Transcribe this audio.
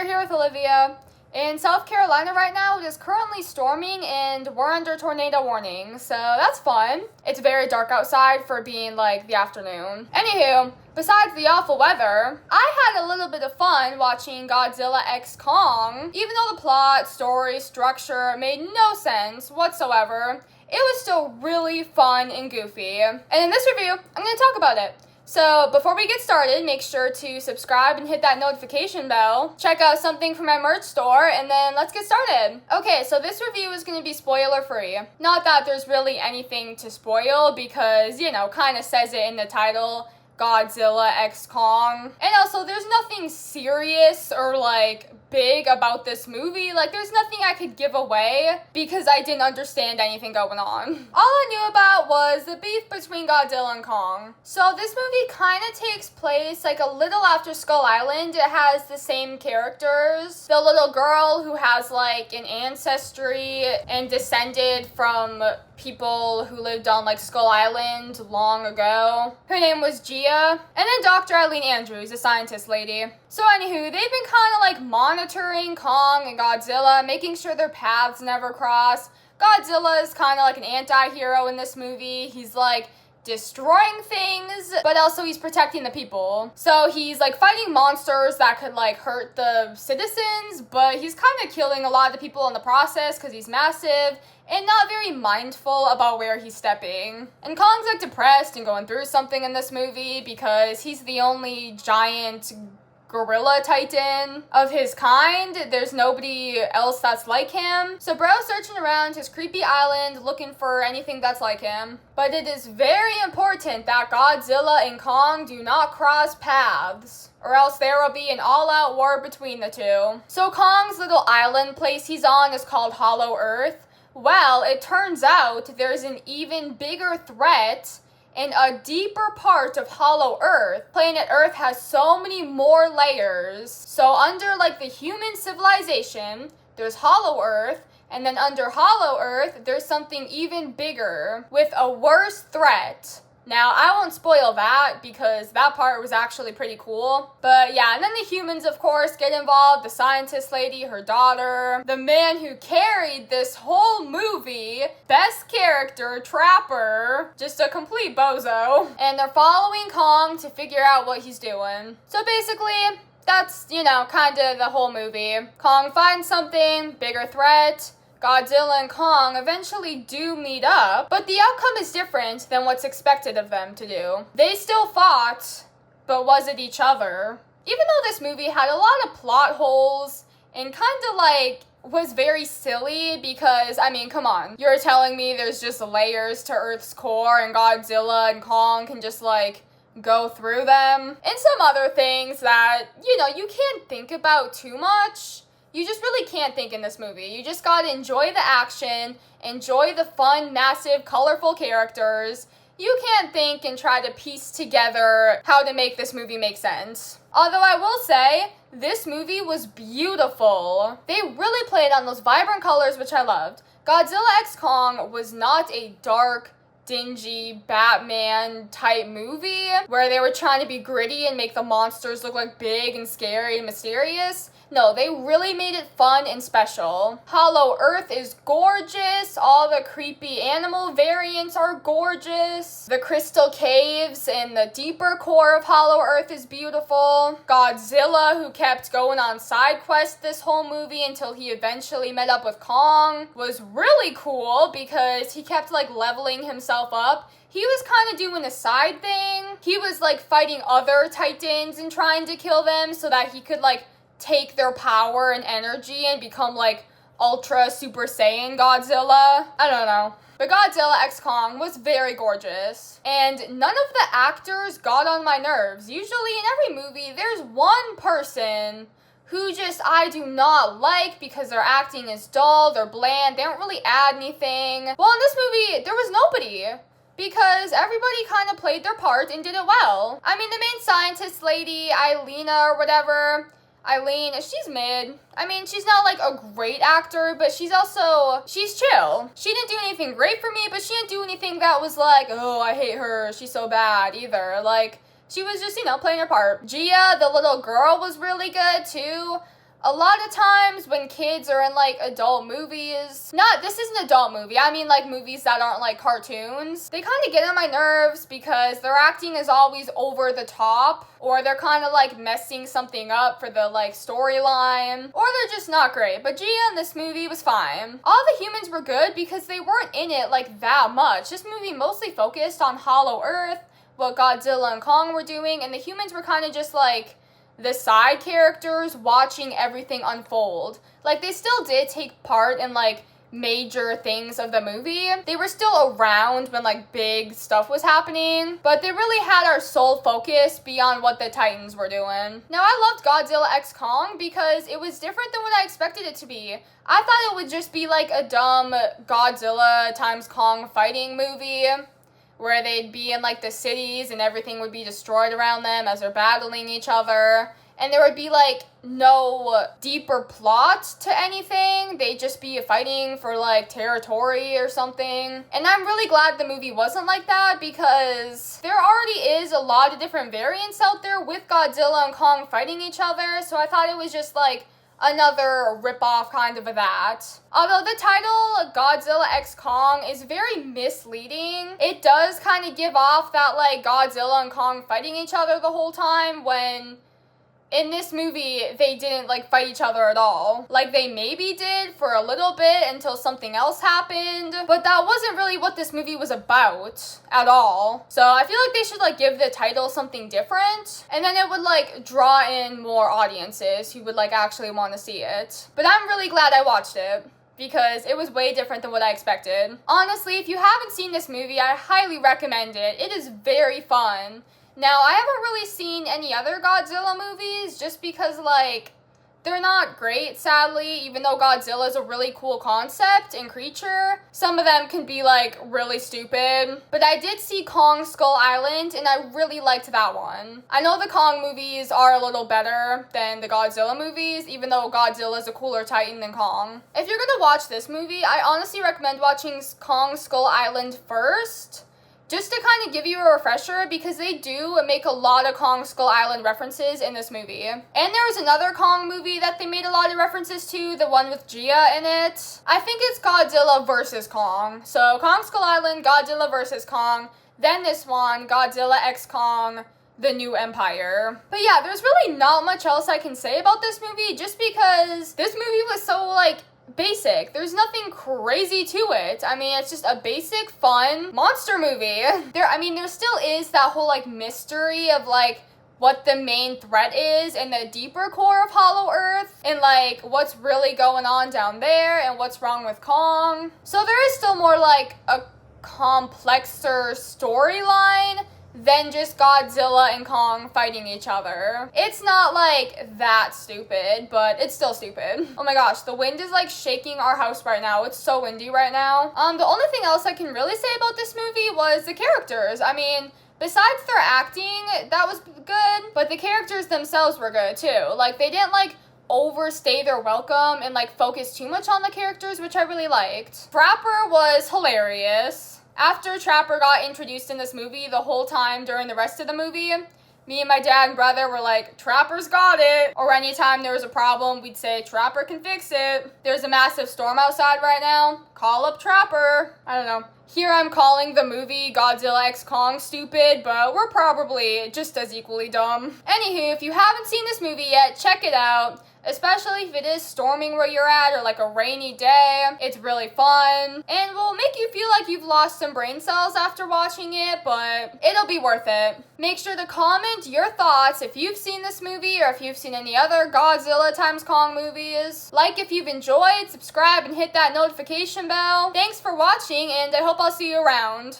you're here with Olivia. In South Carolina right now, it is currently storming and we're under tornado warning, so that's fun. It's very dark outside for being like the afternoon. Anywho, besides the awful weather, I had a little bit of fun watching Godzilla X Kong. Even though the plot, story, structure made no sense whatsoever, it was still really fun and goofy. And in this review, I'm going to talk about it. So before we get started, make sure to subscribe and hit that notification bell. Check out something from my merch store, and then let's get started. Okay, so this review is going to be spoiler free. Not that there's really anything to spoil because, kind of says it in the title, Godzilla X Kong. And also, there's nothing serious or big about this movie. There's nothing I could give away because I didn't understand anything going on. All I knew about was the beef between Godzilla and Kong. So this movie kind of takes place a little after Skull Island. It has the same characters. The little girl who has an ancestry and descended from people who lived on Skull Island long ago. Her name was Gia. And then Dr. Eileen Andrews, a scientist lady. So anywho, they've been kind of monitoring Kong and Godzilla, making sure their paths never cross. Godzilla is kind of an anti-hero in this movie. He's destroying things, but also he's protecting the people. So he's fighting monsters that could hurt the citizens, but he's kind of killing a lot of the people in the process because he's massive and not very mindful about where he's stepping. And Kong's depressed and going through something in this movie because he's the only giant gorilla titan of his kind. There's nobody else that's like him. So Bro's searching around his creepy island looking for anything that's like him. But it is very important that Godzilla and Kong do not cross paths, or else there will be an all-out war between the two. So Kong's little island place he's on is called Hollow Earth. Well, it turns out there's an even bigger threat in a deeper part of Hollow Earth. Planet Earth has so many more layers. So under the human civilization, there's Hollow Earth, and then under Hollow Earth, there's something even bigger with a worse threat. Now, I won't spoil that because that part was actually pretty cool. But yeah, and then the humans, of course, get involved. The scientist lady, her daughter, the man who carried this whole movie, best character, Trapper, just a complete bozo. And they're following Kong to figure out what he's doing. So basically, that's, kind of the whole movie. Kong finds something, bigger threat. Godzilla and Kong eventually do meet up, but the outcome is different than what's expected of them to do. They still fought, but was it each other? Even though this movie had a lot of plot holes and kind of was very silly because, come on. You're telling me there's just layers to Earth's core and Godzilla and Kong can just go through them? And some other things that, you can't think about too much. You just really can't think in this movie. You just gotta enjoy the action, enjoy the fun, massive, colorful characters. You can't think and try to piece together how to make this movie make sense. Although I will say, this movie was beautiful. They really played on those vibrant colors, which I loved. Godzilla X Kong was not a dark, dingy Batman type movie where they were trying to be gritty and make the monsters look big and scary and mysterious. No, they really made it fun and special. Hollow Earth is gorgeous. All the creepy animal variants are gorgeous. The crystal caves and the deeper core of Hollow Earth is beautiful. Godzilla, who kept going on side quests this whole movie until he eventually met up with Kong, was really cool because he kept leveling himself up. He was kind of doing a side thing. He was fighting other titans and trying to kill them so that he could take their power and energy and become Ultra Super Saiyan Godzilla. I don't know. But Godzilla X Kong was very gorgeous. And none of the actors got on my nerves. Usually in every movie, there's one person who I do not like because their acting is dull, they're bland, they don't really add anything. Well, in this movie, there was nobody, because everybody kind of played their part and did it well. The main scientist lady, Eileen or whatever, Eileen, she's mid. She's not a great actor, but she's chill. She didn't do anything great for me, but she didn't do anything that was oh, I hate her, she's so bad either. She was just, playing her part. Gia, the little girl, was really good too. a lot of times when kids are in like adult movies, this is an adult movie, I mean like movies that aren't like cartoons, they kind of get on my nerves because their acting is always over the top, or they're kind of like messing something up for the like storyline, or they're just not great. But Gia in this movie was fine. All the humans were good because they weren't in it like that much. This movie mostly focused on Hollow Earth, what Godzilla and Kong were doing, and the humans were kind of just like the side characters watching everything unfold. Like, they still did take part in like major things of the movie. They were still around when like big stuff was happening, but they really had our sole focus beyond what the Titans were doing. Now, I loved Godzilla X Kong because it was different than what I expected it to be. I thought it would just be like a dumb Godzilla times Kong fighting movie, where they'd be in like the cities and everything would be destroyed around them as they're battling each other. And there would be like no deeper plot to anything. They'd just be fighting for like territory or something. And I'm really glad the movie wasn't like that, because there already is a lot of different variants out there with Godzilla and Kong fighting each other. So I thought it was just like another ripoff kind of that. Although the title, Godzilla X Kong, is very misleading. It does kind of give off that like Godzilla and Kong fighting each other the whole time, when in this movie, they didn't like fight each other at all. Like, they maybe did for a little bit until something else happened, but that wasn't really what this movie was about at all. So I feel like they should like give the title something different, and then it would like draw in more audiences who would like actually want to see it. But I'm really glad I watched it, because it was way different than what I expected. Honestly, if you haven't seen this movie, I highly recommend it. It is very fun. Now, I haven't really seen any other Godzilla movies just because, like, they're not great, sadly, even though Godzilla is a really cool concept and creature. Some of them can be, like, really stupid. But I did see Kong Skull Island, and I really liked that one. I know the Kong movies are a little better than the Godzilla movies, even though Godzilla is a cooler Titan than Kong. If you're gonna watch this movie, I honestly recommend watching Kong Skull Island first, just to kind of give you a refresher, because they do make a lot of Kong Skull Island references in this movie. And there was another Kong movie that they made a lot of references to, the one with Gia in it. I think it's Godzilla vs. Kong. So Kong Skull Island, Godzilla vs. Kong, then this one, Godzilla X Kong, The New Empire. But yeah, there's really not much else I can say about this movie, just because this movie was so, like, basic. There's nothing crazy to it. I mean, it's just a basic, fun monster movie. There still is that whole, like, mystery of, like, what the main threat is in the deeper core of Hollow Earth, and, like, what's really going on down there, and what's wrong with Kong. So there is still more, like, a complexer storyline than just Godzilla and Kong fighting each other. It's not like that stupid, but it's still stupid. Oh my gosh, the wind is like shaking our house right now. It's so windy right now. The only thing else I can really say about this movie was the characters. I mean, besides their acting, that was good, but the characters themselves were good too. Like, they didn't like overstay their welcome and like focus too much on the characters, which I really liked. Trapper was hilarious. After Trapper got introduced in this movie, the whole time during the rest of the movie, me and my dad and brother were like, Trapper's got it. Or anytime there was a problem, we'd say, Trapper can fix it. There's a massive storm outside right now. Call up Trapper. I don't know. Here I'm calling the movie Godzilla X Kong stupid, but we're probably just as equally dumb. Anywho, if you haven't seen this movie yet, check it out. Especially if it is storming where you're at, or like a rainy day. It's really fun, and will make you feel like you've lost some brain cells after watching it, but it'll be worth it. Make sure to comment your thoughts if you've seen this movie, or if you've seen any other Godzilla times Kong movies. Like if you've enjoyed, subscribe, and hit that notification bell. Thanks for watching, and I hope I'll see you around.